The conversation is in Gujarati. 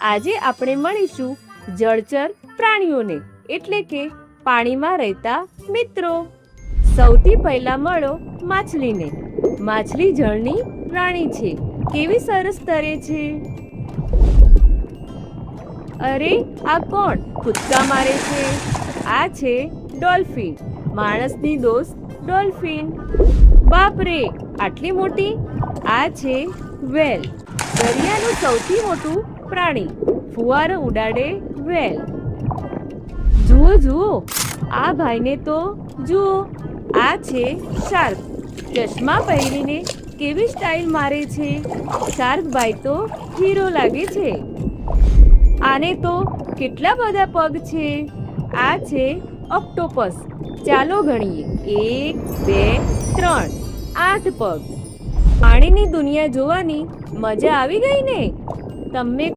આજે આપણે મળીશું જળચર પ્રાણીઓને એટલે કે પાણીમાં રહેતા મિત્રો. સૌથી પહેલા મળો માછલીને. માછલી જળની રાણી છે. કેવી સરસ તરે છે. અરે આ કોણ કૂદકા મારે છે? આ છે ડોલ્ફિન, માણસની દોસ્ત ડોલ્ફિન. બાપ રે, આટલી મોટી! આ છે વ્હેલ, દરિયાનું સૌથી મોટું પ્રાણી. ફુવારો ઉડાડે વ્હેલ. જુઓ જુઓ, આ ભાઈને તો જુઓ. આ છે શાર્ક, ચશ્મા પહેરીને કેવી સ્ટાઇલ મારે છે. શાર્ક ભાઈ તો હીરો લાગે છે. આને તો કેટલા બધા પગ છે. આ છે ઓક્ટોપસ. ચાલો ગણીએ. 1 2 3 8 પગ. પાણીની દુનિયા જોવાની મજા આવી ગઈ ને? તમને